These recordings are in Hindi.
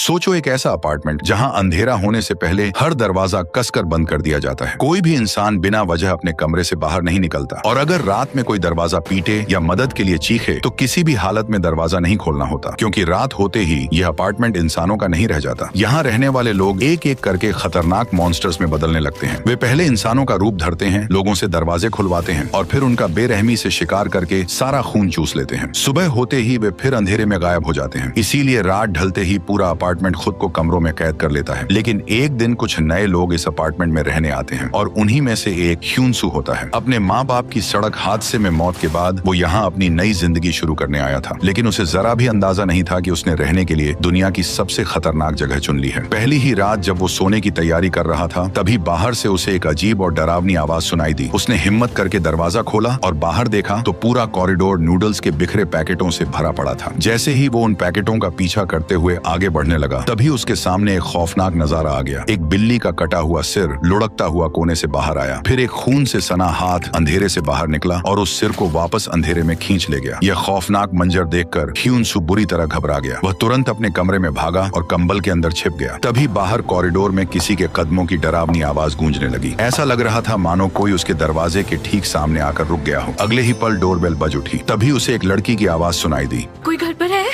सोचो एक ऐसा अपार्टमेंट जहां अंधेरा होने से पहले हर दरवाजा कसकर बंद कर दिया जाता है। कोई भी इंसान बिना वजह अपने कमरे से बाहर नहीं निकलता, और अगर रात में कोई दरवाजा पीटे या मदद के लिए चीखे तो किसी भी हालत में दरवाजा नहीं खोलना होता, क्योंकि रात होते ही यह अपार्टमेंट इंसानों का नहीं रह जाता। यहाँ रहने वाले लोग एक एक करके खतरनाक मॉन्स्टर्स में बदलने लगते हैं। वे पहले इंसानों का रूप धरते हैं, लोगों से दरवाजे खुलवाते हैं और फिर उनका बेरहमी से शिकार करके सारा खून चूस लेते हैं। सुबह होते ही वे फिर अंधेरे में गायब हो जाते हैं। इसीलिए रात ढलते ही पूरा अपार्टमेंट खुद को कमरों में कैद कर लेता है। लेकिन एक दिन कुछ नए लोग इस अपार्टमेंट में रहने आते हैं और उन्हीं में से एक ह्यूनसू होता है। अपने माँ बाप की सड़क हादसे में मौत के बाद वो यहाँ अपनी नई जिंदगी शुरू करने आया था, लेकिन उसे जरा भी अंदाजा नहीं था कि उसने रहने के लिए दुनिया की सबसे खतरनाक जगह चुन ली है। पहली ही रात जब वो सोने की तैयारी कर रहा था, तभी बाहर से उसे एक अजीब और डरावनी आवाज सुनाई दी। उसने हिम्मत करके दरवाजा खोला और बाहर देखा तो पूरा कॉरिडोर नूडल्स के बिखरे पैकेटों से भरा पड़ा था। जैसे ही वो उन पैकेटों का पीछा करते हुए आगे बढ़ने लगा, तभी उसके सामने एक खौफनाक नजारा आ गया। एक बिल्ली का कटा हुआ सिर लुढ़कता हुआ कोने से बाहर आया, फिर एक खून से सना हाथ अंधेरे से बाहर निकला और उस सिर को वापस अंधेरे में खींच ले गया। यह खौफनाक मंजर देखकर ह्यूनसू बुरी तरह घबरा गया। वह तुरंत अपने कमरे में भागा और कंबल के अंदर छिप गया। तभी बाहर कॉरिडोर में किसी के कदमों की डरावनी आवाज गूंजने लगी। ऐसा लग रहा था मानो कोई उसके दरवाजे के ठीक सामने आकर रुक गया हो। अगले ही पल डोरबेल बज उठी। तभी उसे एक लड़की की आवाज सुनाई दी। कोई घर पर है?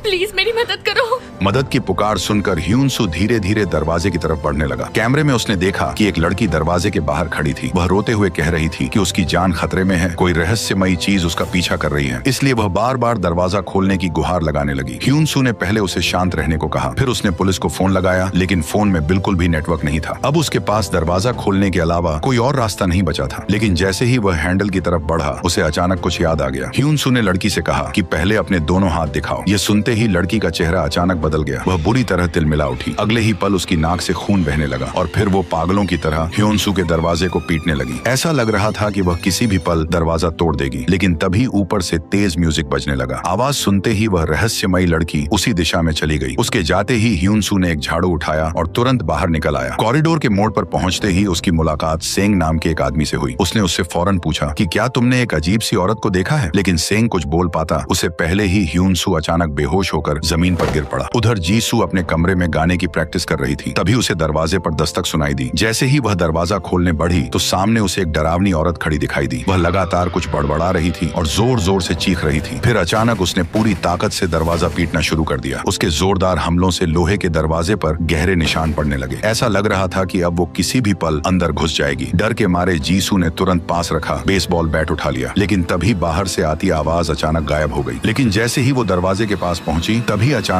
प्लीज मेरी मदद करो। मदद की पुकार सुनकर ह्यूनसू धीरे धीरे दरवाजे की तरफ बढ़ने लगा। कैमरे में उसने देखा कि एक लड़की दरवाजे के बाहर खड़ी थी। वह रोते हुए कह रही थी कि उसकी जान खतरे में है, कोई रहस्यमयी चीज उसका पीछा कर रही है। इसलिए वह बार बार दरवाजा खोलने की गुहार लगाने लगी। ह्यूनसू ने पहले उसे शांत रहने को कहा, फिर उसने पुलिस को फोन लगाया, लेकिन फोन में बिल्कुल भी नेटवर्क नहीं था। अब उसके पास दरवाजा खोलने के अलावा कोई और रास्ता नहीं बचा था। लेकिन जैसे ही वह हैंडल की तरफ बढ़ा, उसे अचानक कुछ याद आ गया। ह्यूनसू ने लड़की से कहा कि पहले अपने दोनों हाथ दिखाओ। ये सुनते ही लड़की का चेहरा अचानक बदल गया। वह बुरी तरह तिलमिला उठी। अगले ही पल उसकी नाक से खून बहने लगा और फिर वो पागलों की तरह ह्यूनसू के दरवाजे को पीटने लगी। ऐसा लग रहा था कि वह किसी भी पल दरवाजा तोड़ देगी। लेकिन तभी ऊपर से तेज म्यूजिक बजने लगा। आवाज सुनते ही वह रहस्यमयी लड़की उसी दिशा में चली गई। उसके जाते ही ह्यूनसू ने एक झाड़ू उठाया और तुरंत बाहर निकल आया। कॉरिडोर के मोड़ पर पहुंचते ही उसकी मुलाकात सेंग नाम के एक आदमी से हुई। उसने उससे फौरन पूछा कि क्या तुमने एक अजीब सी औरत को देखा है? लेकिन सेंग कुछ बोल पाता उससे पहले ही ह्यूनसू अचानक बेहोश होकर जमीन पर गिर पड़ा। उधर जीसू अपने कमरे में गाने की प्रैक्टिस कर रही थी। तभी उसे दरवाजे पर दस्तक सुनाई दी। जैसे ही वह दरवाजा खोलने बढ़ी तो सामने उसे एक डरावनी औरत खड़ी दिखाई दी। वह लगातार कुछ बड़बड़ा रही थी और जोर जोर से चीख रही थी। फिर अचानक उसने पूरी ताकत से दरवाजा पीटना शुरू कर दिया। उसके जोरदार हमलों से लोहे के दरवाजे पर गहरे निशान पड़ने लगे। ऐसा लग रहा था कि अब वो किसी भी पल अंदर घुस जाएगी। डर के मारे जीसू ने तुरंत पास रखा बेसबॉल बैट उठा लिया। लेकिन तभी बाहर से आती आवाज अचानक गायब हो गई। लेकिन जैसे ही वो दरवाजे के पास पहुंची, तभी अचानक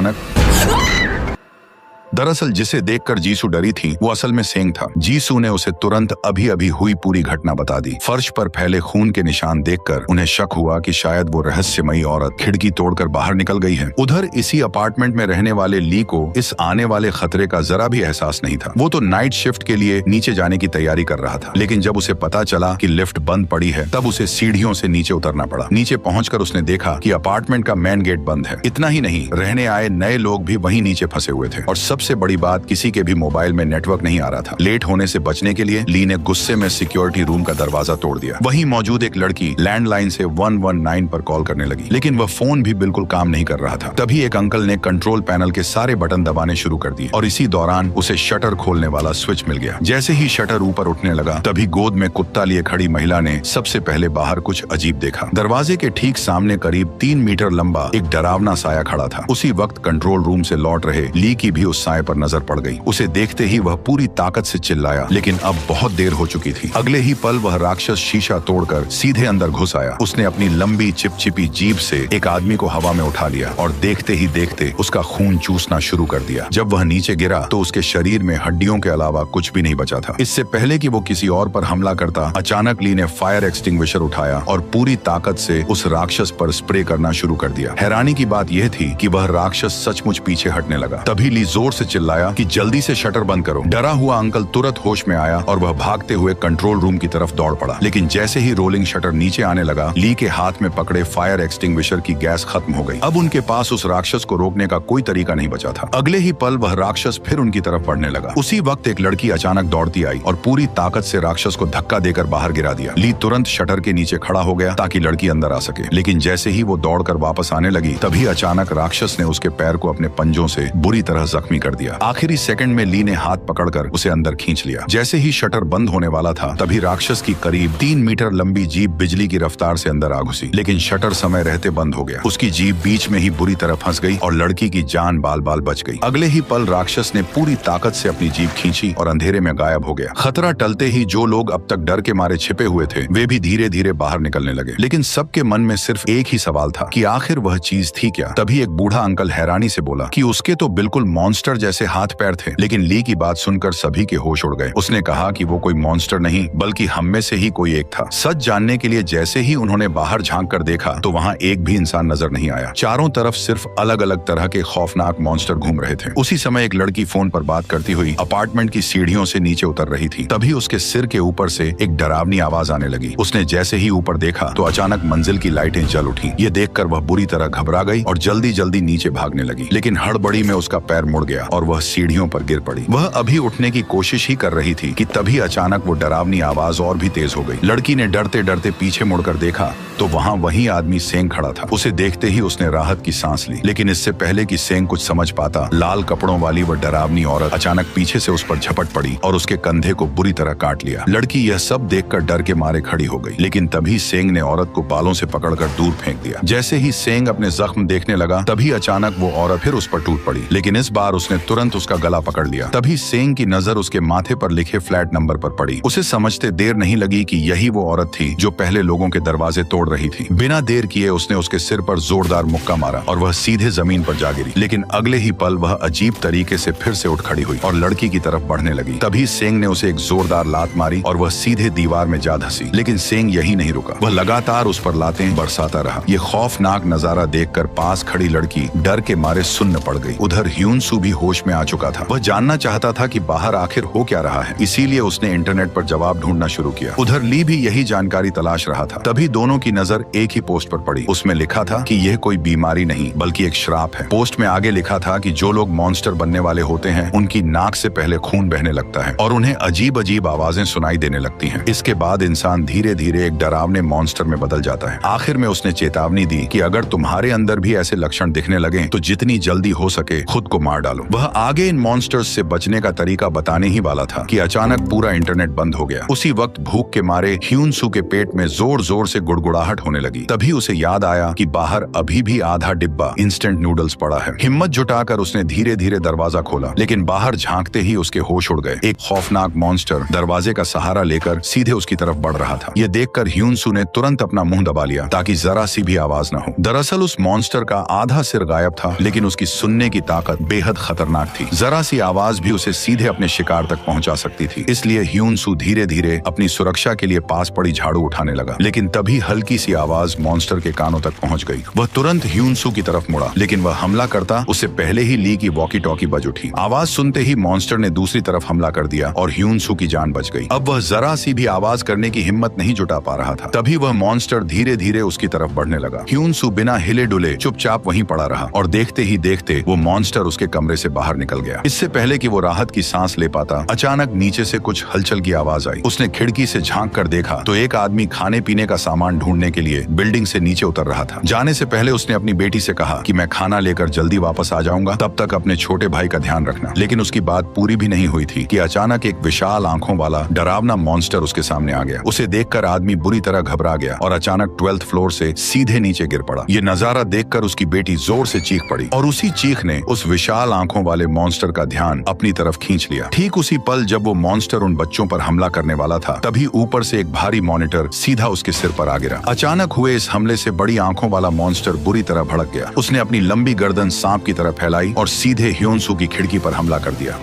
दरअसल जिसे देखकर जीसू डरी थी वो असल में सेंग था। जीसू ने उसे तुरंत अभी अभी हुई पूरी घटना बता दी। फर्श पर फैले खून के निशान देखकर उन्हें शक हुआ कि शायद वो रहस्यमयी औरत खिड़की तोड़कर बाहर निकल गई है। उधर इसी अपार्टमेंट में रहने वाले ली को इस आने वाले खतरे का जरा भी एहसास नहीं था। वो तो नाइट शिफ्ट के लिए नीचे जाने की तैयारी कर रहा था। लेकिन जब उसे पता चला कि लिफ्ट बंद पड़ी है, तब उसे सीढ़ियों से नीचे उतरना पड़ा। नीचे पहुंचकर उसने देखा कि अपार्टमेंट का मेन गेट बंद है। इतना ही नहीं, रहने आए नए लोग भी वहीं नीचे फंसे हुए थे। और सबसे बड़ी बात, किसी के भी मोबाइल में नेटवर्क नहीं आ रहा था। लेट होने से बचने के लिए ली ने गुस्से में सिक्योरिटी रूम का दरवाजा तोड़ दिया। वहीं मौजूद एक लड़की लैंडलाइन से 119 पर कॉल करने लगी, लेकिन वह फोन भी बिल्कुल काम नहीं कर रहा था। तभी एक अंकल ने कंट्रोल पैनल के सारे बटन दबाने शुरू कर दिए और इसी दौरान उसे शटर खोलने वाला स्विच मिल गया। जैसे ही शटर ऊपर उठने लगा, तभी गोद में कुत्ता लिए खड़ी महिला ने सबसे पहले बाहर कुछ अजीब देखा। दरवाजे के ठीक सामने करीब 3 मीटर लंबा एक डरावना साया खड़ा था। उसी वक्त कंट्रोल रूम से लौट रहे ली की भी उस साये पर नजर पड़ गई। उसे देखते ही वह पूरी ताकत से चिल्लाया, लेकिन अब बहुत देर हो चुकी थी। अगले ही पल वह राक्षस शीशा तोड़कर सीधे अंदर घुस आया। उसने अपनी लंबी चिपचिपी जीभ से एक आदमी को हवा में उठा लिया और देखते ही देखते उसका खून चूसना शुरू कर दिया। जब वह नीचे गिरा तो उसके शरीर में हड्डियों के अलावा कुछ भी नहीं बचा था। इससे पहले कि वो किसी और पर हमला करता, अचानक ली ने फायर एक्सटिंग्विशर उठाया और पूरी ताकत से उस राक्षस पर स्प्रे करना शुरू कर दिया। हैरानी की बात यह थी कि वह राक्षस सचमुच पीछे हटने लगा। तभी ली जोर से चिल्लाया कि जल्दी से शटर बंद करो। डरा हुआ अंकल तुरंत होश में आया और वह भागते हुए कंट्रोल रूम की तरफ दौड़ पड़ा। लेकिन जैसे ही रोलिंग शटर नीचे आने लगा, ली के हाथ में पकड़े फायर एक्सटिंग्विशर की गैस खत्म हो गई। अब उनके पास उस राक्षस को रोकने का कोई तरीका नहीं बचा था। अगले ही पल वह राक्षस फिर उनकी तरफ बढ़ने लगा। उसी वक्त एक लड़की अचानक दौड़ती आई और पूरी ताकत से राक्षस को धक्का देकर बाहर गिरा दिया। ली तुरंत शटर के नीचे खड़ा हो गया ताकि लड़की अंदर आ सके। लेकिन जैसे ही वो दौड़कर वापस आने लगी, तभी अचानक राक्षस ने उसके पैर को अपने पंजों से बुरी तरह जख्मी कर दिया। आखिरी सेकंड में ली ने हाथ पकड़कर उसे अंदर खींच लिया। जैसे ही शटर बंद होने वाला था, तभी राक्षस की करीब 3 मीटर लंबी जीप बिजली की रफ्तार से अंदर आ घुसी। लेकिन शटर समय रहते बंद हो गया। उसकी जीप बीच में ही बुरी तरह फंस गई और लड़की की जान बाल बाल बच गई। अगले ही पल राक्षस ने पूरी ताकत से अपनी जीप खींची और अंधेरे में गायब हो गया। खतरा टलते ही जो लोग अब तक डर के मारे छिपे हुए थे, वे भी धीरे धीरे बाहर निकलने लगे। लेकिन सबके मन में सिर्फ एक ही सवाल था कि आखिर वह चीज थी क्या। तभी एक बूढ़ा अंकल हैरानी से बोला कि उसके तो बिल्कुल मॉन्स्टर जैसे हाथ पैर थे। लेकिन ली की बात सुनकर सभी के होश उड़ गए। उसने कहा कि वो कोई मॉन्स्टर नहीं, बल्कि हम में से ही कोई एक था। सच जानने के लिए जैसे ही उन्होंने बाहर झांक कर देखा, तो वहाँ एक भी इंसान नजर नहीं आया। चारों तरफ सिर्फ अलग अलग तरह के खौफनाक मॉन्स्टर घूम रहे थे। उसी समय एक लड़की फोन पर बात करती हुई अपार्टमेंट की सीढ़ियों से नीचे उतर रही थी। तभी उसके सिर के ऊपर से एक डरावनी आवाज आने लगी। उसने जैसे ही ऊपर देखा तो अचानक मंजिल की लाइटें जल उठी। ये देखकर वह बुरी तरह घबरा गई और जल्दी जल्दी नीचे भागने लगी। लेकिन हड़बड़ी में उसका पैर मुड़ गया और वह सीढ़ियों पर गिर पड़ी। वह अभी उठने की कोशिश ही कर रही थी कि तभी अचानक वो डरावनी आवाज और भी तेज हो गई। लड़की ने डरते डरते पीछे मुड़कर देखा तो वहाँ वही आदमी सेंग खड़ा था। उसे देखते ही उसने राहत की सांस ली। लेकिन इससे पहले कि सेंग कुछ समझ पाता, लाल कपड़ों वाली वह डरावनी औरत अचानक पीछे से उस पर झपट पड़ी और उसके कंधे को बुरी तरह काट लिया। लड़की यह सब देखकर डर के मारे खड़ी हो गई। लेकिन तभी सेंग ने औरत को बालों से पकड़कर दूर फेंक दिया। जैसे ही सेंग अपने जख्म देखने लगा, तभी अचानक वो औरत फिर उस पर टूट पड़ी। लेकिन इस बार उसने तुरंत उसका गला पकड़ लिया। तभी सेंग की नजर उसके माथे पर लिखे फ्लैट नंबर पर पड़ी। उसे समझते देर नहीं लगी कि यही वो औरत थी जो पहले लोगों के दरवाजे तोड़ रही थी। बिना देर किए उसने उसके सिर पर जोरदार मुक्का मारा और वह सीधे जमीन पर जा गिरी। लेकिन अगले ही पल वह अजीब तरीके से फिर से उठ खड़ी हुई और लड़की की तरफ बढ़ने लगी। तभी सेंग ने उसे एक जोरदार लात मारी और वह सीधे दीवार में जा धंसी। लेकिन सेंग यही नहीं रुका, वह लगातार उस पर लातें बरसाता रहा। ये खौफनाक नजारा देखकर पास खड़ी लड़की डर के मारे सुन्न पड़ गई। उधर ह्यूनसू भी होश में आ चुका था। वह जानना चाहता था कि बाहर आखिर हो क्या रहा है, इसीलिए उसने इंटरनेट पर जवाब ढूंढना शुरू किया। उधर ली भी यही जानकारी तलाश रहा था। तभी दोनों की नजर एक ही पोस्ट पर पड़ी। उसमें लिखा था कि यह कोई बीमारी नहीं बल्कि एक श्राप है। पोस्ट में आगे लिखा था कि जो लोग मॉन्स्टर बनने वाले होते हैं, उनकी नाक से पहले खून बहने लगता है और उन्हें अजीब अजीब आवाजें सुनाई देने लगती हैं। इसके बाद इंसान धीरे धीरे एक डरावने मॉन्स्टर में बदल जाता है। आखिर में उसने चेतावनी दी कि अगर तुम्हारे अंदर भी ऐसे लक्षण दिखने लगे तो जितनी जल्दी हो सके खुद को मार डालो। वह आगे इन मॉन्स्टर्स से बचने का तरीका बताने ही वाला था कि अचानक पूरा इंटरनेट बंद हो गया। उसी वक्त भूख के मारे ह्यूनसू के पेट में जोर जोर से गुड़गुड़ाहट होने लगी। तभी उसे याद आया कि बाहर अभी भी आधा डिब्बा इंस्टेंट नूडल्स पड़ा है। हिम्मत जुटाकर उसने धीरे धीरे दरवाजा खोला, लेकिन बाहर झांकते ही उसके होश उड़ गए। एक खौफनाक मॉन्स्टर दरवाजे का सहारा लेकर सीधे उसकी तरफ बढ़ रहा था। यह देखकर ह्यूनसू ने तुरंत अपना मुंह दबा लिया ताकि जरा सी भी आवाज न हो। दरअसल उस मॉन्स्टर का आधा सिर गायब था, लेकिन उसकी सुनने की ताकत बेहद खतरनाक थी। जरा सी आवाज भी उसे सीधे अपने शिकार तक पहुंचा सकती थी। इसलिए ह्यूनसू धीरे धीरे अपनी सुरक्षा के लिए पास पड़ी झाड़ू उठाने लगा। लेकिन तभी हल्की सी आवाज मॉन्स्टर के कानों तक पहुंच गई। वह तुरंत ह्यूनसू की तरफ मुड़ा, लेकिन वह हमला करता उससे पहले ही ली की वॉकी टॉकी बज उठी। आवाज सुनते ही मॉन्स्टर ने दूसरी तरफ हमला कर दिया और ह्यूनसू की जान बच गई। अब वह जरा सी भी आवाज करने की हिम्मत नहीं जुटा पा रहा था। तभी वह मॉन्स्टर धीरे धीरे उसकी तरफ बढ़ने लगा। ह्यूनसू बिना हिले डुले चुपचाप वहीं पड़ा रहा और देखते ही देखते वो मॉन्स्टर उसके कमरे से बाहर निकल गया। इससे पहले कि वो राहत की सांस ले पाता, अचानक नीचे से कुछ हलचल की आवाज आई। उसने खिड़की से झांक कर देखा तो एक आदमी खाने पीने का सामान ढूंढने के लिए बिल्डिंग से नीचे उतर रहा था। जाने से पहले उसने अपनी बेटी से कहा कि मैं खाना लेकर जल्दी वापस आ जाऊंगा, तब तक अपने छोटे भाई का ध्यान रखना। लेकिन उसकी बात पूरी भी नहीं हुई थी कि अचानक एक विशाल आंखों वाला डरावना मॉन्स्टर उसके सामने आ गया। उसे देखकर आदमी बुरी तरह घबरा गया और अचानक 12th फ्लोर से सीधे नीचे गिर पड़ा। ये नजारा देखकर उसकी बेटी जोर से चीख पड़ी और उसी चीख ने उस विशाल आंखों वाले मॉन्स्टर का ध्यान अपनी तरफ खींच लिया। ठीक उसी पल जब वो मॉन्स्टर उन बच्चों पर हमला करने वाला था, तभी ऊपर से एक भारी मॉनिटर सीधा उसके सिर पर आ गिरा। अचानक हुए इस हमले से बड़ी आंखों वाला मॉन्स्टर बुरी तरह भड़क गया। उसने अपनी लंबी गर्दन सांप की तरह फैलाई और सीधे ह्यूनसू की खिड़की पर हमला कर दिया।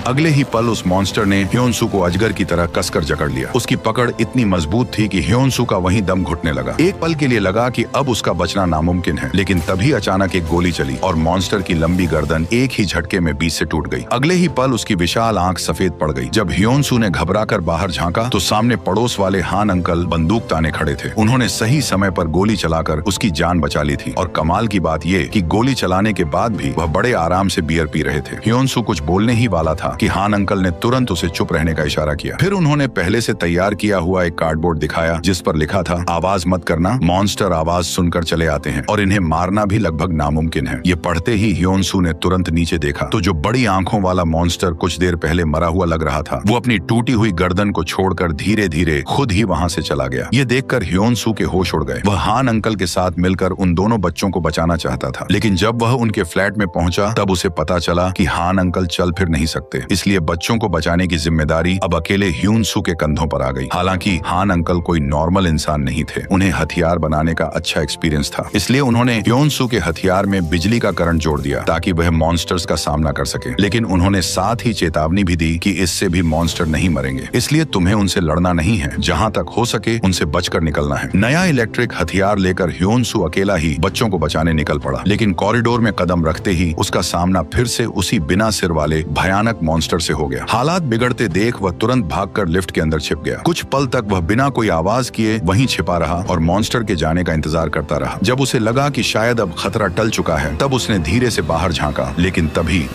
अगले ही पल उस मॉन्स्टर ने ह्योनसू को अजगर की तरह कसकर जकड़ लिया। उसकी पकड़ इतनी मजबूत थी कि ह्योनसू का वहीं दम घुटने लगा। एक पल के लिए लगा कि अब उसका बचना नामुमकिन है, लेकिन तभी अचानक एक गोली चली और मॉन्स्टर की लंबी गर्दन एक ही झटके में बीच से टूट गई। अगले ही पल उसकी विशाल आंख सफेद पड़ गई। जब ह्योनसू ने घबराकर बाहर झांका तो सामने पड़ोस वाले हान अंकल बंदूक ताने खड़े थे। उन्होंने सही समय पर गोली चलाकर उसकी जान बचा ली थी और कमाल की बात ये कि गोली चलाने के बाद भी वह बड़े आराम से बियर पी रहे थे। ह्योनसू कुछ बोलने ही वाला था कि हान अंकल ने तुरंत उसे चुप रहने का इशारा किया। फिर उन्होंने पहले से तैयार किया हुआ एक कार्डबोर्ड दिखाया जिस पर लिखा था, आवाज मत करना, मॉन्स्टर आवाज सुनकर चले आते हैं और इन्हें मारना भी लगभग नामुमकिन है। ये पढ़ते ही ह्योनसू ने तुरंत नीचे देखा तो जो बड़ी आंखों वाला मॉन्स्टर कुछ देर पहले मरा हुआ लग रहा था, वो अपनी टूटी हुई गर्दन को छोड़कर धीरे धीरे खुद ही वहां से चला गया। ये देखकर ह्योनसू के होश उड़ गए। वह हान अंकल के साथ मिलकर उन दोनों बच्चों को बचाना चाहता था, लेकिन जब वह उनके फ्लैट में पहुंचा तब उसे पता चला कि हान अंकल चल फिर नहीं सकते, इसलिए बच्चों को बचाने की जिम्मेदारी अब अकेले ह्योनसू के कंधों पर आ गई। हालांकि हान अंकल कोई नॉर्मल इंसान नहीं थे, उन्हें हथियार बनाने का अच्छा एक्सपीरियंस था, इसलिए उन्होंने ह्योनसू के हथियार में बिजली का करंट जोड़ दिया ताकि वह मॉन्स्टर्स का सामना कर सके। लेकिन उन्होंने साथ ही चेतावनी भी दी कि इससे भी मॉन्स्टर नहीं मरेंगे, इसलिए तुम्हें उनसे लड़ना नहीं है, जहां तक हो सके उनसे बचकर निकलना है। नया इलेक्ट्रिक हथियार लेकर ह्योनसू अकेला ही बच्चों को बचाने निकल पड़ा, लेकिन कॉरिडोर में कदम रखते ही उसका सामना फिर से उसी बिना सिर वाले भयानक मॉन्स्टर से हो गया। हालात बिगड़ते देख वह तुरंत भागकर लिफ्ट के अंदर छिप गया। कुछ पल तक वह बिना कोई आवाज किए वहीं छिपा रहा और मॉन्स्टर के जाने का इंतजार करता रहा। जब उसे लगा कि शायद अब खतरा टल चुका है तब उसने धीरे से बाहर झांका, लेकिन तभी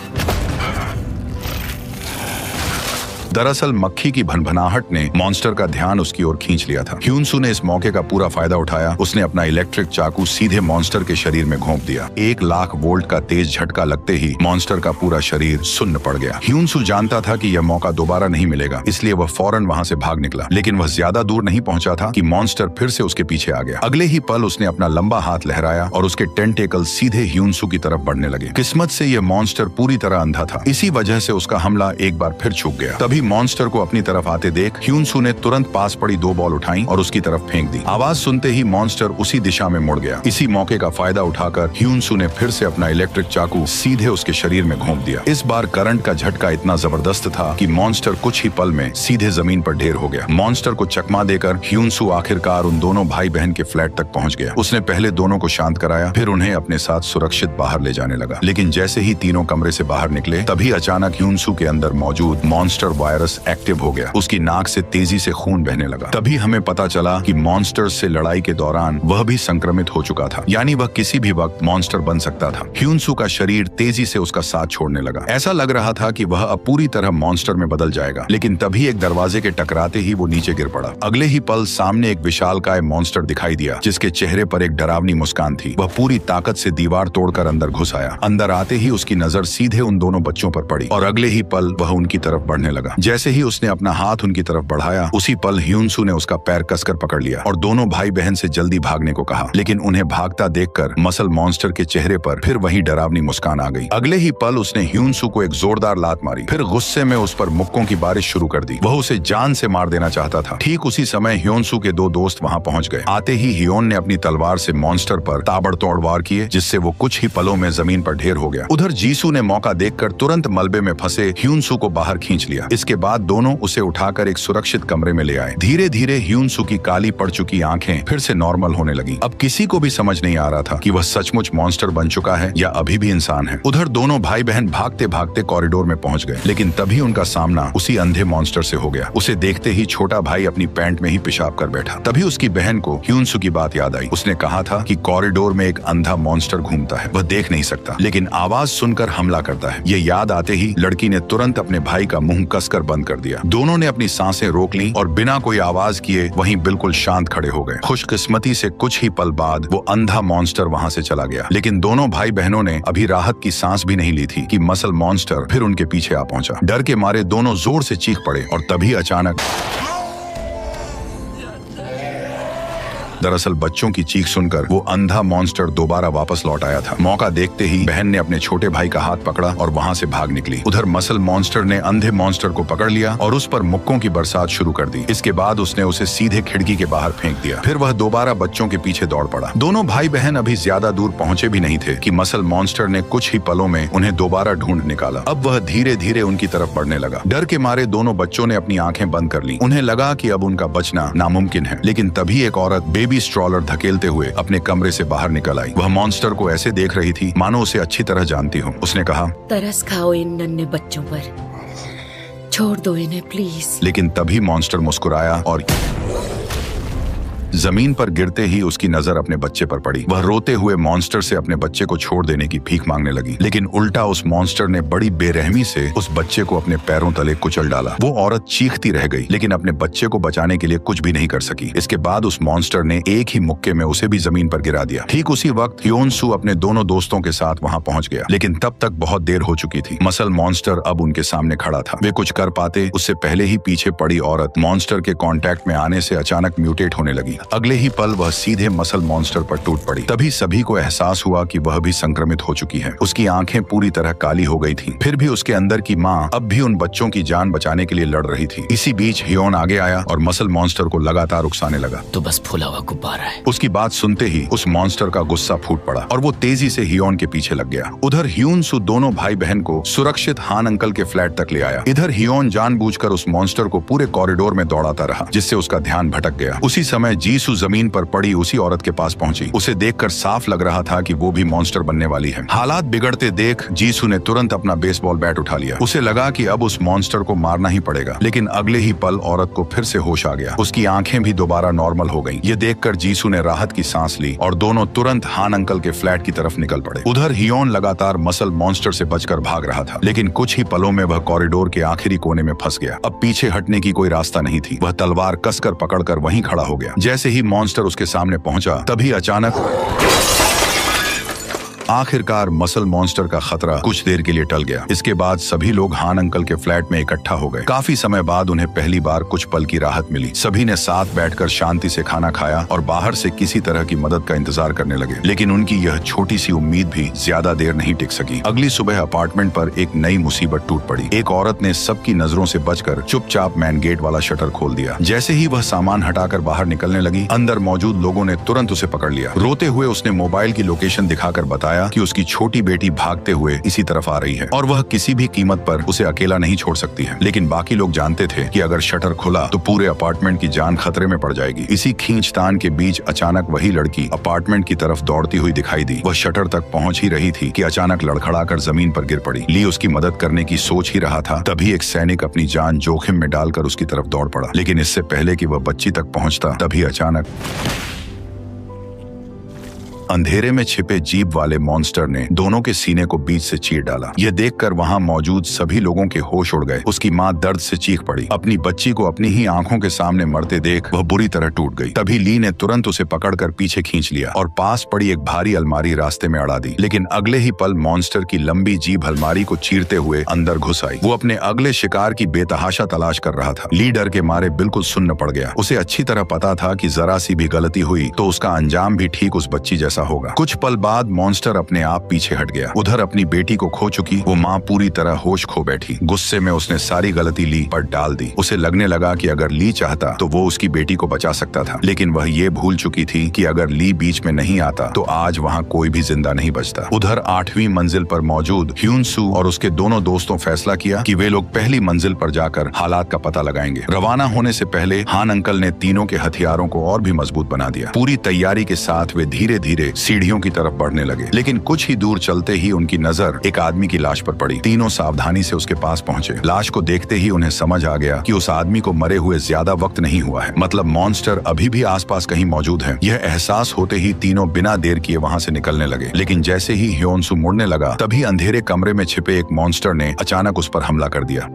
दरअसल मक्खी की भनभनाहट ने मॉन्स्टर का ध्यान उसकी ओर खींच लिया था। ह्योनसू ने इस मौके का पूरा फायदा उठाया। उसने अपना इलेक्ट्रिक चाकू सीधे मॉन्स्टर के शरीर में घोंप दिया। 1,00,000 वोल्ट का तेज झटका लगते ही मॉन्स्टर का पूरा शरीर सुन्न पड़ गया। ह्योनसू जानता था कि यह मौका दोबारा नहीं मिलेगा, इसलिए वह फौरन वहां से भाग निकला, लेकिन वह ज्यादा दूर नहीं पहुंचा था कि मॉन्स्टर फिर से उसके पीछे आ गया। अगले ही पल उसने अपना लंबा हाथ लहराया और उसके टेंटेकल सीधे ह्योनसू की तरफ बढ़ने लगे। किस्मत से यह मॉन्स्टर पूरी तरह अंधा था, इसी वजह से उसका हमला एक बार फिर चूक गया। तभी मॉन्स्टर को अपनी तरफ आते देख ह्योनसू ने तुरंत पास पड़ी 2 बॉल उठाई और उसकी तरफ फेंक दी। आवाज सुनते ही मॉन्स्टर उसी दिशा में मुड़ गया। इसी मौके का फायदा उठाकर ह्योनसू ने फिर से अपना इलेक्ट्रिक चाकू सीधे उसके शरीर में घोंप दिया। इस बार करंट का झटका इतना जबरदस्त था कि मॉन्स्टर कुछ ही पल में सीधे जमीन पर ढेर हो गया। मॉन्स्टर को चकमा देकर ह्योनसू आखिरकार उन दोनों भाई बहन के फ्लैट तक पहुंच गया। उसने पहले दोनों को शांत कराया, फिर उन्हें अपने साथ सुरक्षित बाहर ले जाने लगा। लेकिन जैसे ही तीनों कमरे से बाहर निकले तभी अचानक ह्योनसू के अंदर मौजूद मॉन्स्टर वायरस एक्टिव हो गया। उसकी नाक से तेजी से खून बहने लगा। तभी हमें पता चला कि मॉन्स्टर्स से लड़ाई के दौरान वह भी संक्रमित हो चुका था, यानी वह किसी भी वक्त मॉन्स्टर बन सकता था। ह्योनसू का शरीर तेजी से उसका साथ छोड़ने लगा। ऐसा लग रहा था कि वह अब पूरी तरह मॉन्स्टर में बदल जाएगा, लेकिन तभी एक दरवाजे के टकराते ही वो नीचे गिर पड़ा। अगले ही पल सामने एक विशालकाय मॉन्स्टर दिखाई दिया जिसके चेहरे पर एक डरावनी मुस्कान थी। वह पूरी ताकत से दीवार तोड़कर अंदर घुस आया। अंदर आते ही उसकी नजर सीधे उन दोनों बच्चों पर पड़ी और अगले ही पल वह उनकी तरफ बढ़ने लगा। जैसे ही उसने अपना हाथ उनकी तरफ बढ़ाया, उसी पल ह्योनसू ने उसका पैर कसकर पकड़ लिया और दोनों भाई बहन से जल्दी भागने को कहा। लेकिन उन्हें भागता देखकर मसल मॉन्स्टर के चेहरे पर फिर वही डरावनी मुस्कान आ गई। अगले ही पल उसने ह्योनसू को एक जोरदार लात मारी, फिर गुस्से में उस पर मुक्कों की बारिश शुरू कर दी। वह उसे जान से मार देना चाहता था। ठीक उसी समय ह्योनसू के 2 दोस्त वहां पहुंच गए। आते ही ह्योन ने अपनी तलवार से मॉन्स्टर पर ताबड़तोड़ वार किए, जिससे वो कुछ ही पलों में जमीन पर ढेर हो गया। उधर जीसू ने मौका देखकर तुरंत मलबे में फंसे ह्योनसू को बाहर खींच लिया। इसके बाद दोनों उसे उठाकर एक सुरक्षित कमरे में ले आए। धीरे धीरे ह्योनसू की काली पड़ चुकी आंखें फिर से नॉर्मल होने लगी। अब किसी को भी समझ नहीं आ रहा था कि वह सचमुच मॉन्स्टर बन चुका है या अभी भी इंसान है। उधर दोनों भाई बहन भागते भागते कॉरिडोर में पहुंच गए, लेकिन तभी उनका सामना उसी अंधे मॉन्स्टर से हो गया। उसे देखते ही छोटा भाई अपनी पैंट में ही पेशाब कर बैठा। तभी उसकी बहन को ह्योनसू की बात याद आई। उसने कहा था कि कॉरिडोर में एक अंधा मॉन्स्टर घूमता है, वह देख नहीं सकता लेकिन आवाज सुनकर हमला करता है। ये याद आते ही लड़की ने तुरंत अपने भाई का मुंह कसकर बंद कर दिया। दोनों ने अपनी सांसें रोक ली और बिना कोई आवाज किए वहीं बिल्कुल शांत खड़े हो गए। खुशकिस्मती से कुछ ही पल बाद वो अंधा मॉन्स्टर वहां से चला गया, लेकिन दोनों भाई बहनों ने अभी राहत की सांस भी नहीं ली थी कि मसल मॉन्स्टर फिर उनके पीछे आ पहुंचा। डर के मारे दोनों जोर से चीख पड़े और तभी अचानक दरअसल बच्चों की चीख सुनकर वो अंधा मॉन्स्टर दोबारा वापस लौट आया था। मौका देखते ही बहन ने अपने छोटे भाई का हाथ पकड़ा और वहाँ से भाग निकली। उधर मसल मॉन्स्टर ने अंधे मॉन्स्टर को पकड़ लिया और उस पर मुक्कों की बरसात शुरू कर दी। इसके बाद उसने उसे सीधे खिड़की के बाहर फेंक दिया। फिर वह दोबारा बच्चों के पीछे दौड़ पड़ा। दोनों भाई बहन अभी ज्यादा दूर पहुंचे भी नहीं थे कि मसल मॉन्स्टर ने कुछ ही पलों में उन्हें दोबारा ढूंढ निकाला। अब वह धीरे धीरे उनकी तरफ बढ़ने लगा। डर के मारे दोनों बच्चों ने अपनी आंखें बंद कर ली। उन्हें लगा कि अब उनका बचना नामुमकिन है। लेकिन तभी एक औरत बेबी स्ट्रॉलर धकेलते हुए अपने कमरे से बाहर निकल आई। वह मॉन्स्टर को ऐसे देख रही थी मानो उसे अच्छी तरह जानती हो। उसने कहा, तरस खाओ इन नन्हे बच्चों पर, छोड़ दो इन्हें प्लीज। लेकिन तभी मॉन्स्टर मुस्कुराया और जमीन पर गिरते ही उसकी नजर अपने बच्चे पर पड़ी। वह रोते हुए मॉन्स्टर से अपने बच्चे को छोड़ देने की भीख मांगने लगी। लेकिन उल्टा उस मॉन्स्टर ने बड़ी बेरहमी से उस बच्चे को अपने पैरों तले कुचल डाला। वो औरत चीखती रह गई लेकिन अपने बच्चे को बचाने के लिए कुछ भी नहीं कर सकी। इसके बाद उस मॉन्स्टर ने एक ही मुक्के में उसे भी जमीन पर गिरा दिया। ठीक उसी वक्त ह्योन सू अपने दोनों दोस्तों के साथ वहाँ पहुँच गया। लेकिन तब तक बहुत देर हो चुकी थी। मसल मॉन्स्टर अब उनके सामने खड़ा था। वे कुछ कर पाते उससे पहले ही पीछे पड़ी औरत मॉन्स्टर के कांटेक्ट में आने से अचानक म्यूटेट होने लगी। अगले ही पल वह सीधे मसल मॉन्स्टर पर टूट पड़ी। तभी सभी को एहसास हुआ कि वह भी संक्रमित हो चुकी है। उसकी आंखें पूरी तरह काली हो गई थीं। फिर भी उसके अंदर की माँ अब भी उन बच्चों की जान बचाने के लिए लड़ रही थी। इसी बीच ह्योन आगे आया और मसल मॉन्स्टर को लगातार उकसाने लगा। तो बस फूला हुआ गुब्बारा है। उसकी बात सुनते ही उस मॉन्स्टर का गुस्सा फूट पड़ा और वो तेजी से ह्योन के पीछे लग गया। उधर ह्यून सू दोनों भाई बहन को सुरक्षित हान अंकल के फ्लैट तक ले आया। इधर ह्योन जानबूझकर उस मॉन्स्टर को पूरे कॉरिडोर में दौड़ाता रहा जिससे उसका ध्यान भटक गया। उसी समय जीसू जमीन पर पड़ी उसी औरत के पास पहुंची। उसे देखकर साफ लग रहा था कि वो भी मॉन्स्टर बनने वाली है। हालात बिगड़ते देख जीसू ने तुरंत अपना बेसबॉल बैट उठा लिया। उसे लगा कि अब उस मॉन्स्टर को मारना ही पड़ेगा। लेकिन अगले ही पल औरत को फिर से होश आ गया। उसकी आंखें भी दोबारा नॉर्मल हो गईं। ये देखकर जीसू ने राहत की सांस ली और दोनों तुरंत हान अंकल के फ्लैट की तरफ निकल पड़े। उधर ह्योन लगातार मसल मॉन्स्टर से बचकर भाग रहा था। लेकिन कुछ ही पलों में वह कॉरिडोर के आखिरी कोने में फंस गया। अब पीछे हटने की कोई रास्ता नहीं थी। वह तलवार कसकर पकड़कर वहीं खड़ा हो गया। जैसे ही मॉन्स्टर उसके सामने पहुंचा तभी अचानक आखिरकार मसल मॉन्स्टर का खतरा कुछ देर के लिए टल गया। इसके बाद सभी लोग हान अंकल के फ्लैट में इकट्ठा हो गए। काफी समय बाद उन्हें पहली बार कुछ पल की राहत मिली। सभी ने साथ बैठकर शांति से खाना खाया और बाहर से किसी तरह की मदद का इंतजार करने लगे। लेकिन उनकी यह छोटी सी उम्मीद भी ज्यादा देर नहीं टिक सकी। अगली सुबह अपार्टमेंट पर एक नई मुसीबत टूट पड़ी। एक औरत ने सबकी नजरों से बचकर चुपचाप मैन गेट वाला शटर खोल दिया। जैसे ही वह सामान हटाकर बाहर निकलने लगी, अंदर मौजूद लोगों ने तुरंत उसे पकड़ लिया। रोते हुए उसने मोबाइल की लोकेशन दिखाकर बताया कि उसकी छोटी बेटी भागते हुए इसी तरफ आ रही है और वह किसी भी कीमत पर उसे अकेला नहीं छोड़ सकती है। लेकिन बाकी लोग जानते थे कि अगर शटर खुला तो पूरे अपार्टमेंट की जान खतरे में पड़ जाएगी। इसी खींचतान के बीच अचानक वही लड़की अपार्टमेंट की तरफ दौड़ती हुई दिखाई दी। वह शटर तक पहुंच ही रही थी कि अचानक लड़खड़ाकर जमीन पर गिर पड़ी। ली उसकी मदद करने की सोच ही रहा था, तभी एक सैनिक अपनी जान जोखिम में डालकर उसकी तरफ दौड़ पड़ा। लेकिन इससे पहले कि वह बच्ची तक पहुंचता तभी अचानक अंधेरे में छिपे जीप वाले मॉन्स्टर ने दोनों के सीने को बीच से चीर डाला। यह देखकर वहां मौजूद सभी लोगों के होश उड़ गए। उसकी मां दर्द से चीख पड़ी। अपनी बच्ची को अपनी ही आंखों के सामने मरते देख वह बुरी तरह टूट गई। तभी ली ने तुरंत उसे पकड़कर पीछे खींच लिया और पास पड़ी एक भारी अलमारी रास्ते में अड़ा दी। लेकिन अगले ही पल मॉन्स्टर की लंबी जीभ अलमारी को चीरते हुए अंदर घुस आई। वो अपने अगले शिकार की बेतहाशा तलाश कर रहा था। ली डर के मारे बिल्कुल सुन्न पड़ गया। उसे अच्छी तरह पता था कि जरा सी भी गलती हुई तो उसका अंजाम भी ठीक उस बच्ची जैसा होगा। कुछ पल बाद मॉन्स्टर अपने आप पीछे हट गया। उधर अपनी बेटी को खो चुकी वो माँ पूरी तरह होश खो बैठी। गुस्से में उसने सारी गलती ली पर डाल दी। उसे लगने लगा कि अगर ली चाहता तो वो उसकी बेटी को बचा सकता था। लेकिन वह ये भूल चुकी थी कि अगर ली बीच में नहीं आता तो आज वहाँ कोई भी जिंदा नहीं बचता। उधर 8वीं मंजिल पर मौजूद ह्यून सू और उसके दोनों दोस्तों फैसला किया कि वे लोग पहली मंजिल पर जाकर हालात का पता लगाएंगे। रवाना होने से पहले हान अंकल ने तीनों के हथियारों को और भी मजबूत बना दिया। पूरी तैयारी के साथ वे धीरे धीरे सीढ़ियों की तरफ बढ़ने लगे। लेकिन कुछ ही दूर चलते ही उनकी नजर एक आदमी की लाश पर पड़ी। तीनों सावधानी से उसके पास पहुंचे। लाश को देखते ही उन्हें समझ आ गया कि उस आदमी को मरे हुए ज्यादा वक्त नहीं हुआ है। मतलब मॉन्स्टर अभी भी आसपास कहीं मौजूद है। यह एहसास होते ही तीनों बिना देर किए वहां से निकलने लगे। लेकिन जैसे ही ह्योन सू मुड़ने लगा तभी अंधेरे कमरे में छिपे एक मॉन्स्टर ने अचानक उस पर हमला कर दिया।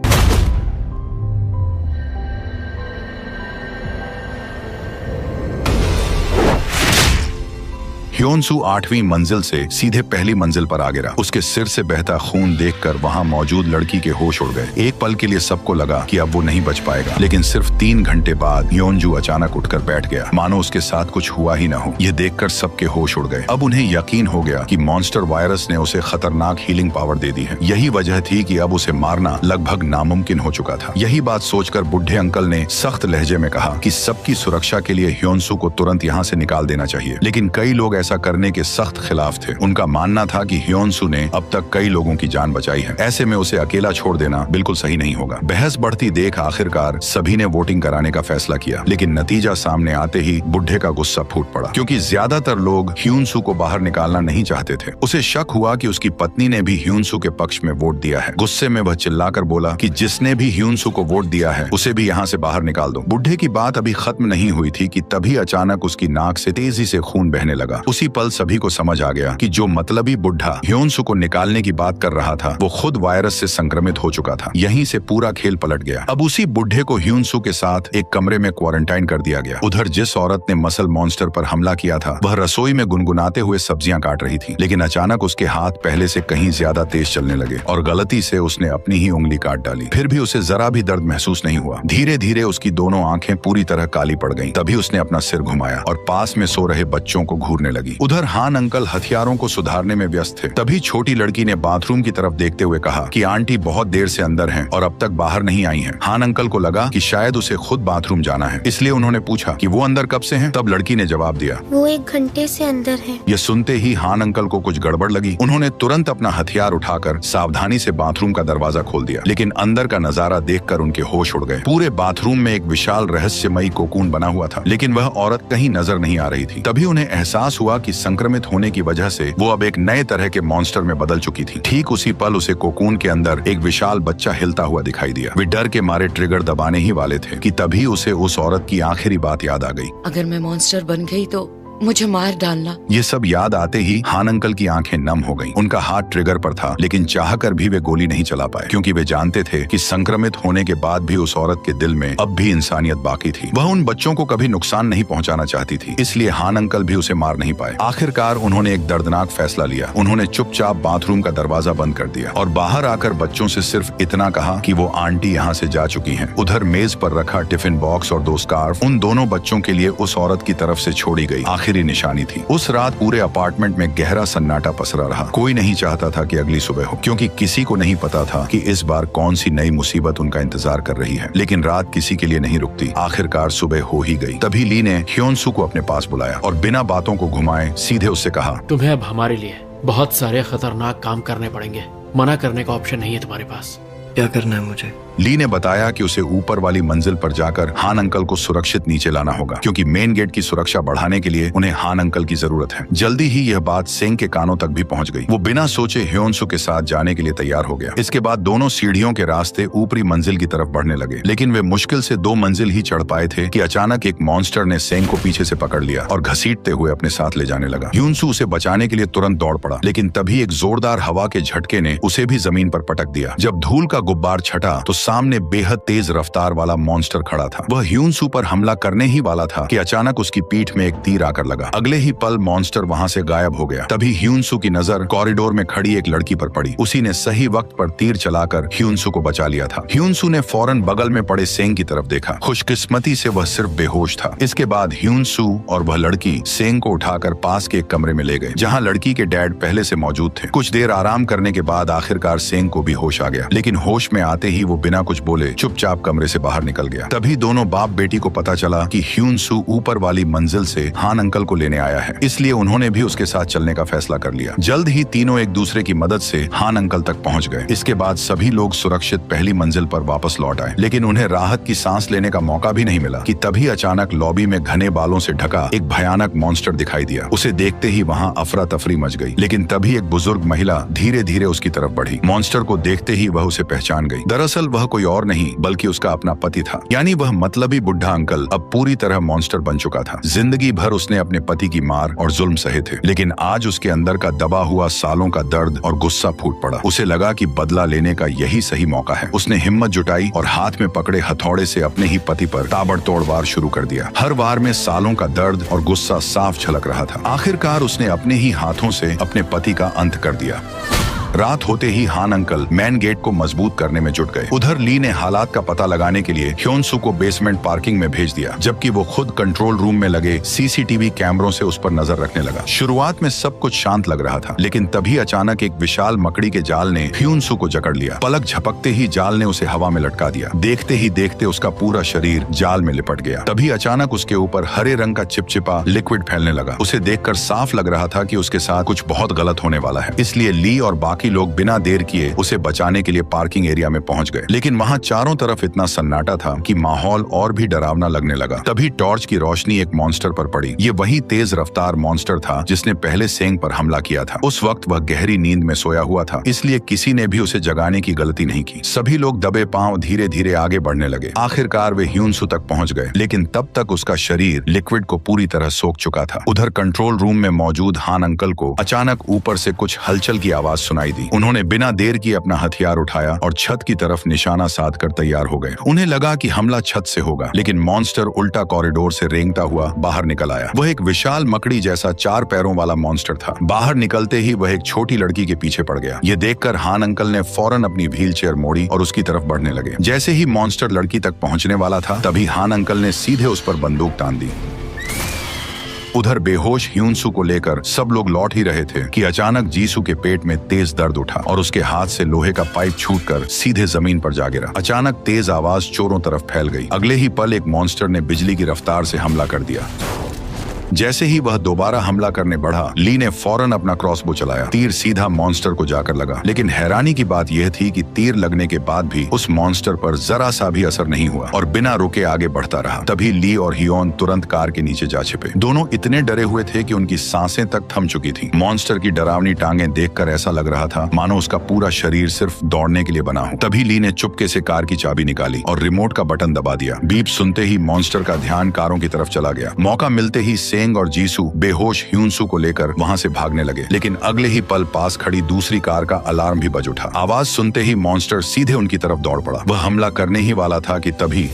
ह्योन-सू 8वीं मंजिल से सीधे पहली मंजिल पर आ गिरा। उसके सिर से बहता खून देखकर वहाँ मौजूद लड़की के होश उड़ गए। एक पल के लिए सबको लगा कि अब वो नहीं बच पाएगा, लेकिन सिर्फ 3 घंटे बाद ह्योन-जू अचानक उठकर बैठ गया, मानो उसके साथ कुछ हुआ ही न हो। ये देखकर सबके होश उड़ गए। अब उन्हें यकीन हो गया कि मॉन्स्टर वायरस ने उसे खतरनाक हीलिंग पावर दे दी है। यही वजह थी कि अब उसे मारना लगभग नामुमकिन हो चुका था। यही बात सोचकर बुढ़े अंकल ने सख्त लहजे में कहा कि सबकी सुरक्षा के लिए ह्योन-सू को तुरंत यहाँ से निकाल देना चाहिए। लेकिन कई लोग ऐसा करने के सख्त खिलाफ थे। उनका मानना था कि ह्योन-सू ने अब तक कई लोगों की जान बचाई है, ऐसे में उसे अकेला छोड़ देना बिल्कुल सही नहीं होगा। बहस बढ़ती देख आखिरकार सभी ने वोटिंग कराने का फैसला किया, लेकिन नतीजा सामने आते ही बुढ़े का गुस्सा फूट पड़ा, क्योंकि ज्यादातर लोग ह्योन-सू को बाहर निकालना नहीं चाहते थे। उसे शक हुआ कि उसकी पत्नी ने भी ह्योन-सू के पक्ष में वोट दिया है। गुस्से में वह चिल्लाकर बोला कि जिसने भी ह्योन-सू को वोट दिया है उसे भी यहाँ से बाहर निकाल दो। बुढ़े की बात अभी खत्म नहीं हुई थी कि तभी अचानक उसकी नाक से तेजी से खून बहने लगा। उसी पल सभी को समझ आ गया कि जो मतलबी बुढ़ा ह्योन-सू को निकालने की बात कर रहा था वो खुद वायरस से संक्रमित हो चुका था। यहीं से पूरा खेल पलट गया। अब उसी बुढ़े को ह्योन-सू के साथ एक कमरे में क्वारंटाइन कर दिया गया। उधर जिस औरत ने मसल मॉन्स्टर पर हमला किया था वह रसोई में गुनगुनाते हुए सब्जियां काट रही थी, लेकिन अचानक उसके हाथ पहले से कहीं ज्यादा तेज चलने लगे और गलती से उसने अपनी ही उंगली काट डाली। फिर भी उसे जरा भी दर्द महसूस नहीं हुआ। धीरे धीरे उसकी दोनों आंखें पूरी तरह काली पड़ गईं। तभी उसने अपना सिर घुमाया और पास में सो रहे बच्चों को घूरने लगी। उधर हान अंकल हथियारों को सुधारने में व्यस्त थे। तभी छोटी लड़की ने बाथरूम की तरफ देखते हुए कहा कि आंटी बहुत देर से अंदर हैं और अब तक बाहर नहीं आई हैं। हान अंकल को लगा कि शायद उसे खुद बाथरूम जाना है, इसलिए उन्होंने पूछा कि वो अंदर कब से हैं? तब लड़की ने जवाब दिया, वो 1 घंटे से अंदर है। ये सुनते ही हान अंकल को कुछ गड़बड़ लगी। उन्होंने तुरंत अपना हथियार उठाकर सावधानी से बाथरूम का दरवाजा खोल दिया, लेकिन अंदर का नजारा देखकर उनके होश उड़ गए। पूरे बाथरूम में एक विशाल रहस्यमयी कोकून बना हुआ था, लेकिन वह औरत कहीं नजर नहीं आ रही थी। तभी उन्हें एहसास हुआ कि संक्रमित होने की वजह से वो अब एक नए तरह के मॉन्स्टर में बदल चुकी थी। ठीक उसी पल उसे कोकून के अंदर एक विशाल बच्चा हिलता हुआ दिखाई दिया। वे डर के मारे ट्रिगर दबाने ही वाले थे कि तभी उसे उस औरत की आखिरी बात याद आ गई, अगर मैं मॉन्स्टर बन गई तो मुझे मार डालना। ये सब याद आते ही हान अंकल की आंखें नम हो गईं। उनका हाथ ट्रिगर पर था, लेकिन चाहकर भी वे गोली नहीं चला पाए, क्योंकि वे जानते थे कि संक्रमित होने के बाद भी उस औरत के दिल में अब भी इंसानियत बाकी थी। वह उन बच्चों को कभी नुकसान नहीं पहुंचाना चाहती थी, इसलिए हान अंकल भी उसे मार नहीं पाए। आखिरकार उन्होंने एक दर्दनाक फैसला लिया। उन्होंने चुपचाप बाथरूम का दरवाजा बंद कर दिया और बाहर आकर बच्चों से सिर्फ इतना कहा कि वो आंटी यहाँ से जा चुकी हैं। उधर मेज पर रखा टिफिन बॉक्स और 2 स्कार्फ उन दोनों बच्चों के लिए उस औरत की तरफ से छोड़ी गई आखिरी निशानी थी। उस रात पूरे अपार्टमेंट में गहरा सन्नाटा पसरा रहा। कोई नहीं चाहता था कि अगली सुबह हो, क्योंकि किसी को नहीं पता था कि इस बार कौन सी नई मुसीबत उनका इंतजार कर रही है। लेकिन रात किसी के लिए नहीं रुकती। आखिरकार सुबह हो ही गई। तभी ली ने ह्योन-सू को अपने पास बुलाया और बिना बातों को घुमाए सीधे उससे कहा, तुम्हें अब हमारे लिए बहुत सारे खतरनाक काम करने पड़ेंगे। मना करने का ऑप्शन नहीं है तुम्हारे पास। क्या करना है मुझे? ली ने बताया कि उसे ऊपर वाली मंजिल पर जाकर हान अंकल को सुरक्षित नीचे लाना होगा, क्योंकि मेन गेट की सुरक्षा बढ़ाने के लिए उन्हें हान अंकल की जरूरत है। जल्दी ही यह बात सेंग के कानों तक भी पहुंच गई। वो बिना सोचे ह्योन-सू के साथ जाने के लिए तैयार हो गया। इसके बाद दोनों सीढ़ियों के रास्ते ऊपरी मंजिल की तरफ बढ़ने लगे, लेकिन वे मुश्किल से 2 मंजिल ही चढ़ पाए थे कि अचानक एक मॉन्स्टर ने सेंग को पीछे से पकड़ लिया और घसीटते हुए अपने साथ ले जाने लगा। ह्योन-सू उसे बचाने के लिए तुरंत दौड़ पड़ा, लेकिन तभी एक जोरदार हवा के झटके ने उसे भी जमीन पर पटक दिया। जब धूल का गुब्बार छटा तो सामने बेहद तेज रफ्तार वाला मॉन्स्टर खड़ा था। वह ह्योन-सू पर हमला करने ही वाला था कि अचानक उसकी पीठ में एक तीर आकर लगा। अगले ही पल मॉन्स्टर वहां से गायब हो गया। तभी ह्योन-सू की नजर कॉरिडोर में खड़ी एक लड़की पर पड़ी। उसी ने सही वक्त पर तीर चलाकर ह्योन-सू को बचा लिया था। ह्योन-सू ने फौरन बगल में पड़े सेंग की तरफ देखा। खुशकिस्मती से वह सिर्फ बेहोश था। इसके बाद ह्योन-सू और वह लड़की सेंग को उठाकर पास के एक कमरे में ले गए, जहाँ लड़की के डैड पहले से मौजूद थे। कुछ देर आराम करने के बाद आखिरकार सेंग को भी होश आ गया, लेकिन होश में आते ही वो बिना कुछ बोले चुपचाप कमरे से बाहर निकल गया। तभी दोनों बाप बेटी को पता चला कि ह्योन-सू ऊपर वाली मंजिल से हान अंकल को लेने आया है, इसलिए उन्होंने भी उसके साथ चलने का फैसला कर लिया। जल्द ही तीनों एक दूसरे की मदद से हान अंकल तक पहुंच गए। इसके बाद सभी लोग सुरक्षित पहली मंजिल पर वापस लौट आए, लेकिन उन्हें राहत की सांस लेने का मौका भी नहीं मिला कि तभी अचानक लॉबी में घने बालों से ढका एक भयानक मॉन्स्टर दिखाई दिया। उसे देखते ही वहाँ अफरा तफरी मच गई, लेकिन तभी एक बुजुर्ग महिला धीरे धीरे उसकी तरफ बढ़ी। मॉन्स्टर को देखते ही वह उसे पहचान गई। दरअसल वह वह कोई और नहीं बल्कि उसका अपना पति था। यानी वह मतलबी बुढ़ा अंकल अब पूरी तरह मॉन्स्टर बन चुका था। जिंदगी भर उसने अपने पति की मार और जुल्म सहे थे, लेकिन आज उसके अंदर का दबा हुआ सालों का दर्द और गुस्सा फूट पड़ा। उसे लगा कि बदला लेने का यही सही मौका है। उसने हिम्मत जुटाई और हाथ में पकड़े हथौड़े से अपने ही पति पर ताबड़तोड़ वार शुरू कर दिया। हर वार में सालों का दर्द और गुस्सा साफ झलक रहा था। आखिरकार उसने अपने ही हाथों से अपने पति का अंत कर दिया। रात होते ही हान अंकल मेन गेट को मजबूत करने में जुट गए। उधर ली ने हालात का पता लगाने के लिए ह्योनसू को बेसमेंट पार्किंग में भेज दिया, जबकि वो खुद कंट्रोल रूम में लगे सीसीटीवी कैमरों से उस पर नजर रखने लगा। शुरुआत में सब कुछ शांत लग रहा था, लेकिन तभी अचानक एक विशाल मकड़ी के जाल ने ह्योनसू को जकड़ लिया। पलक झपकते ही जाल ने उसे हवा में लटका दिया। देखते ही देखते उसका पूरा शरीर जाल में लिपट गया। तभी अचानक उसके ऊपर हरे रंग का चिपचिपा लिक्विड फैलने लगा। उसे देखकर साफ लग रहा था कि उसके साथ कुछ बहुत गलत होने वाला है। इसलिए ली और बाकी लोग बिना देर किए उसे बचाने के लिए पार्किंग एरिया में पहुंच गए, लेकिन वहां चारों तरफ इतना सन्नाटा था कि माहौल और भी डरावना लगने लगा। तभी टॉर्च की रोशनी एक मॉन्स्टर पर पड़ी। ये वही तेज रफ्तार मॉन्स्टर था जिसने पहले सेंग पर हमला किया था। उस वक्त वह गहरी नींद में सोया हुआ था, इसलिए किसी ने भी उसे जगाने की गलती नहीं की। सभी लोग दबे पांव धीरे धीरे आगे बढ़ने लगे। आखिरकार वे ह्योनसू तक पहुंच गए, लेकिन तब तक उसका शरीर लिक्विड को पूरी तरह सोख चुका था। उधर कंट्रोल रूम में मौजूद हान अंकल को अचानक ऊपर से कुछ हलचल की आवाज सुनाई दी। उन्होंने बिना देर किए अपना हथियार उठाया और छत की तरफ निशाना साध कर तैयार हो गए। उन्हें लगा कि हमला छत से होगा, लेकिन मॉन्स्टर उल्टा कॉरिडोर से रेंगता हुआ बाहर निकल आया। वह एक विशाल मकड़ी जैसा 4 पैरों वाला मॉन्स्टर था। बाहर निकलते ही वह एक छोटी लड़की के पीछे पड़ गया। ये देखकर हान अंकल ने फौरन अपनी व्हील चेयर मोड़ी और उसकी तरफ बढ़ने लगे। जैसे ही मॉन्स्टर लड़की तक पहुंचने वाला था, तभी हान अंकल ने सीधे उस पर बंदूक तान दी। उधर बेहोश ह्योनसू को लेकर सब लोग लौट ही रहे थे कि अचानक जीसू के पेट में तेज दर्द उठा और उसके हाथ से लोहे का पाइप छूटकर सीधे जमीन पर जा गिरा। अचानक तेज आवाज चोरों तरफ फैल गई। अगले ही पल एक मॉन्स्टर ने बिजली की रफ्तार से हमला कर दिया। जैसे ही वह दोबारा हमला करने बढ़ा, ली ने फौरन अपना क्रॉसबो चलाया। तीर सीधा मॉन्स्टर को जाकर लगा, लेकिन हैरानी की बात यह थी कि तीर लगने के बाद भी उस मॉन्स्टर पर जरा सा भी असर नहीं हुआ और बिना रुके आगे बढ़ता रहा। तभी ली और हियोन तुरंत कार के नीचे जा छिपे। दोनों इतने डरे हुए थे कि उनकी सांसें तक थम चुकी थी। मॉन्स्टर की डरावनी टांगें देखकर ऐसा लग रहा था मानो उसका पूरा शरीर सिर्फ दौड़ने के लिए बना हो। तभी ली ने चुपके से कार की चाबी निकाली और रिमोट का बटन दबा दिया। बीप सुनते ही मॉन्स्टर का ध्यान कारों की तरफ चला गया। मौका मिलते ही सेंग और जीसू बेहोश ह्योनसू को लेकर वहां से भागने लगे, लेकिन अगले ही पल पास खड़ी दूसरी कार का अलार्म भी बज उठा। आवाज सुनते ही मॉन्स्टर सीधे उनकी तरफ दौड़ पड़ा। वह हमला करने ही वाला था कि तभी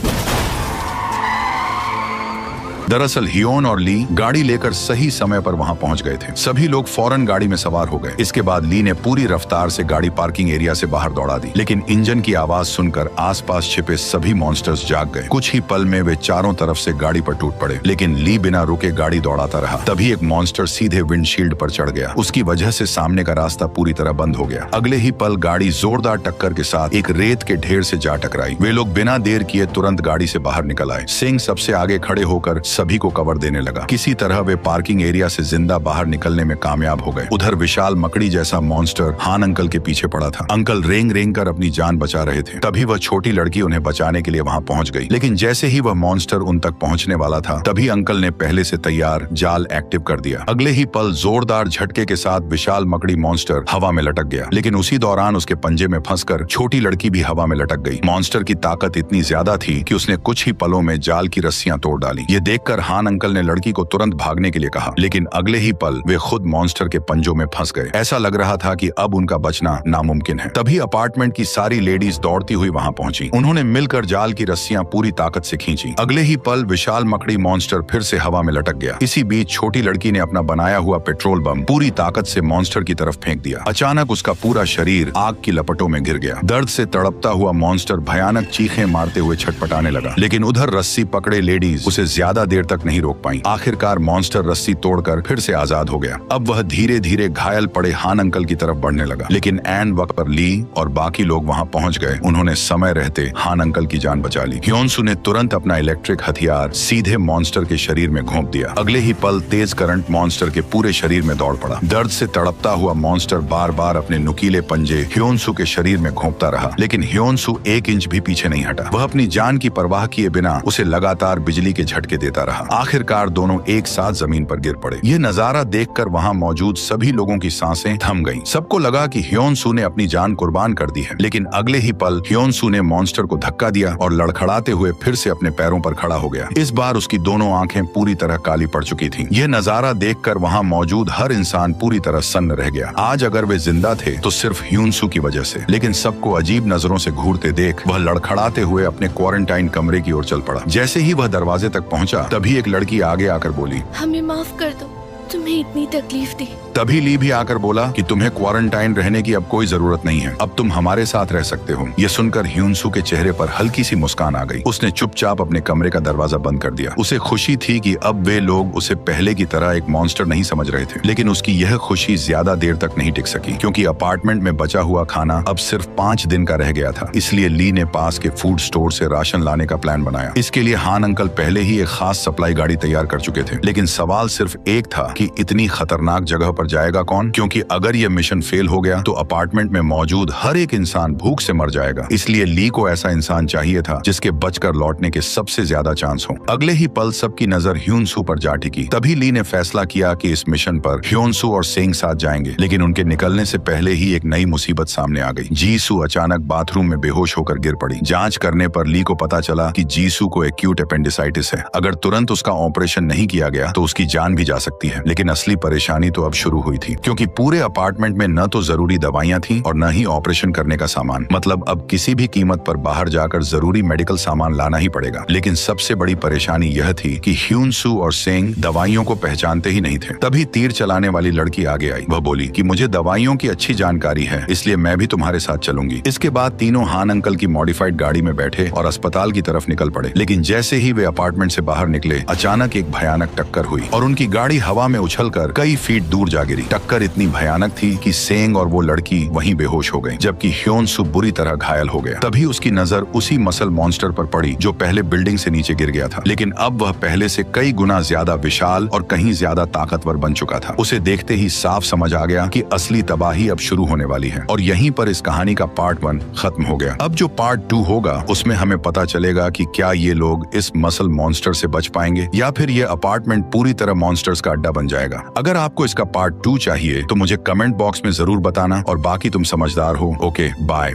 दरअसल हियोन और ली गाड़ी लेकर सही समय पर वहां पहुंच गए थे। सभी लोग फौरन गाड़ी में सवार हो गए। इसके बाद ली ने पूरी रफ्तार से गाड़ी पार्किंग एरिया से बाहर दौड़ा दी, लेकिन इंजन की आवाज सुनकर आसपास छिपे सभी मॉन्स्टर्स जाग गए। कुछ ही पल में वे चारों तरफ से गाड़ी पर टूट पड़े, लेकिन ली बिना रुके गाड़ी दौड़ाता रहा। तभी एक मॉन्स्टर सीधे विंडशील्ड पर चढ़ गया। उसकी वजह से सामने का रास्ता पूरी तरह बंद हो गया। अगले ही पल गाड़ी जोरदार टक्कर के साथ एक रेत के ढेर से जा टकराई। वे लोग बिना देर किए तुरंत गाड़ी से बाहर निकल आए। सिंह सबसे आगे खड़े होकर सभी को कवर देने लगा। किसी तरह वे पार्किंग एरिया से जिंदा बाहर निकलने में कामयाब हो गए। उधर विशाल मकड़ी जैसा मॉन्स्टर हान अंकल के पीछे पड़ा था। अंकल रेंग रेंग कर अपनी जान बचा रहे थे। तभी वह छोटी लड़की उन्हें बचाने के लिए वहां पहुंच गई, लेकिन जैसे ही वह मॉन्स्टर उन तक पहुंचने वाला था, तभी अंकल ने पहले से तैयार जाल एक्टिव कर दिया। अगले ही पल जोरदार झटके के साथ विशाल मकड़ी मॉन्स्टर हवा में लटक गया, लेकिन उसी दौरान उसके पंजे में फंसकर छोटी लड़की भी हवा में लटक गई। मॉन्स्टर की ताकत इतनी ज्यादा थी कि उसने कुछ ही पलों में जाल की रस्सियां तोड़ डाली। ये देखकर हान अंकल ने लड़की को तुरंत भागने के लिए कहा, लेकिन अगले ही पल वे खुद मॉन्स्टर के पंजों में फंस गए। ऐसा लग रहा था कि अब उनका बचना नामुमकिन है। तभी अपार्टमेंट की सारी लेडीज दौड़ती हुई वहां पहुंची। उन्होंने मिलकर जाल की रस्सियां पूरी ताकत से खींची। अगले ही पल विशाल मकड़ी मॉन्स्टर फिर से हवा में लटक गया। इसी बीच छोटी लड़की ने अपना बनाया हुआ पेट्रोल बम पूरी ताकत से मॉन्स्टर की तरफ फेंक दिया। अचानक उसका पूरा शरीर आग की लपटों में गिर गया। दर्द से तड़पता हुआ मॉन्स्टर भयानक चीखें मारते हुए छटपटाने लगा, लेकिन उधर रस्सी पकड़े लेडीज उसे ज्यादा देर तक नहीं रोक पाई। आखिरकार मॉन्स्टर रस्सी तोड़कर फिर से आजाद हो गया। अब वह धीरे धीरे घायल पड़े हान अंकल की तरफ बढ़ने लगा, लेकिन ऐन वक्त पर ली और बाकी लोग वहां पहुंच गए। उन्होंने समय रहते हान अंकल की जान बचा ली। ह्योनसू ने तुरंत अपना इलेक्ट्रिक हथियार सीधे मॉन्स्टर के शरीर में घोंप दिया। अगले ही पल तेज करंट मॉन्स्टर के पूरे शरीर में दौड़ पड़ा। दर्द से तड़पता हुआ मॉन्स्टर बार बार अपने नुकीले पंजे ह्योनसू के शरीर में घोंपता रहा, लेकिन ह्योनसू 1 इंच भी पीछे नहीं हटा। वह अपनी जान की परवाह किए बिना उसे लगातार बिजली के झटके देता देखता रहा। आखिरकार दोनों एक साथ जमीन पर गिर पड़े। ये नजारा देखकर वहाँ मौजूद सभी लोगों की सांसें थम गईं। सबको लगा कि ह्योन-सू ने अपनी जान कुर्बान कर दी है, लेकिन अगले ही पल ह्योन-सू ने मॉन्स्टर को धक्का दिया और लड़खड़ाते हुए फिर से अपने पैरों पर खड़ा हो गया। इस बार उसकी दोनों आंखें पूरी तरह काली पड़ चुकी थीं। यह नजारा देखकर वहाँ मौजूद हर इंसान पूरी तरह सन्न रह गया। आज अगर वे जिंदा थे तो सिर्फ ह्योन-सू की वजह से, लेकिन सबको अजीब नजरों से घूरते देख वह लड़खड़ाते हुए अपने क्वारंटाइन कमरे की ओर चल पड़ा। जैसे ही वह दरवाजे तक पहुंचा तभी एक लड़की आगे आकर बोली, हमें माफ कर दो, तुम्हें इतनी तकलीफ दी। तभी ली भी आकर बोला कि तुम्हें क्वारंटाइन रहने की अब कोई जरूरत नहीं है, अब तुम हमारे साथ रह सकते हो। यह सुनकर ह्योन-सू के चेहरे पर हल्की सी मुस्कान आ गई। उसने चुपचाप अपने कमरे का दरवाजा बंद कर दिया। उसे खुशी थी कि अब वे लोग उसे पहले की तरह एक मॉन्स्टर नहीं समझ रहे थे, लेकिन उसकी यह खुशी ज्यादा देर तक नहीं टिक सकी, क्योंकि अपार्टमेंट में बचा हुआ खाना अब सिर्फ 5 दिन का रह गया था। इसलिए ली ने पास के फूड स्टोर से राशन लाने का प्लान बनाया। इसके लिए हान अंकल पहले ही एक खास सप्लाई गाड़ी तैयार कर चुके थे, लेकिन सवाल सिर्फ एक था कि इतनी खतरनाक जगह पर जाएगा कौन, क्योंकि अगर यह मिशन फेल हो गया तो अपार्टमेंट में मौजूद हर एक इंसान भूख से मर जाएगा। इसलिए ली को ऐसा इंसान चाहिए था जिसके बचकर लौटने के सबसे ज्यादा चांस हो। अगले ही पल सबकी नजर ह्योन-सू पर जा टिकी। तभी ली ने फैसला किया कि इस मिशन पर ह्योन-सू और सेंग साथ जाएंगे, लेकिन उनके निकलने से पहले ही एक नई मुसीबत सामने आ गई। जीसू अचानक बाथरूम में बेहोश होकर गिर पड़ी। जांच करने पर ली को पता चला कि जीसू को एक्यूट एपेंडिसाइटिस है। अगर तुरंत उसका ऑपरेशन नहीं किया गया तो उसकी जान भी जा सकती है। लेकिन असली परेशानी तो अब शुरू हुई थी, क्योंकि पूरे अपार्टमेंट में न तो जरूरी दवाइयां थीं और न ही ऑपरेशन करने का सामान। मतलब अब किसी भी कीमत पर बाहर जाकर जरूरी मेडिकल सामान लाना ही पड़ेगा। लेकिन सबसे बड़ी परेशानी यह थी कि ह्योन-सू और सेंग दवाइयों को पहचानते ही नहीं थे। तभी तीर चलाने वाली लड़की आगे आई। वह बोली कि मुझे दवाइयों की अच्छी जानकारी है, इसलिए मैं भी तुम्हारे साथ चलूंगी। इसके बाद तीनों हान अंकल की मॉडिफाइड गाड़ी में बैठे और अस्पताल की तरफ निकल पड़े। लेकिन जैसे ही वे अपार्टमेंट से बाहर निकले अचानक एक भयानक टक्कर हुई और उनकी गाड़ी हवा में उछलकर कई फीट दूर जा गिरी। टक्कर इतनी भयानक थी कि सेंग और वो लड़की वहीं बेहोश हो गई, जबकि ह्योन-सू बुरी तरह घायल हो गया। तभी उसकी नजर उसी मसल मॉन्स्टर पर पड़ी जो पहले बिल्डिंग से नीचे गिर गया था, लेकिन अब वह पहले से कई गुना ज्यादा विशाल और कहीं ज्यादा ताकतवर बन चुका था। उसे देखते ही साफ समझ आ गया कि असली तबाही अब शुरू होने वाली है। और यहीं पर इस कहानी का पार्ट 1 खत्म हो गया। अब जो पार्ट 2 होगा उसमें हमें पता चलेगा कि क्या ये लोग इस मसल मॉन्स्टर से बच पाएंगे या फिर ये अपार्टमेंट पूरी तरह मॉन्स्टर्स का अड्डा बन जाएगा। अगर आपको इसका पार्ट 2 चाहिए तो मुझे कमेंट बॉक्स में जरूर बताना, और बाकी तुम समझदार हो। Okay, bye.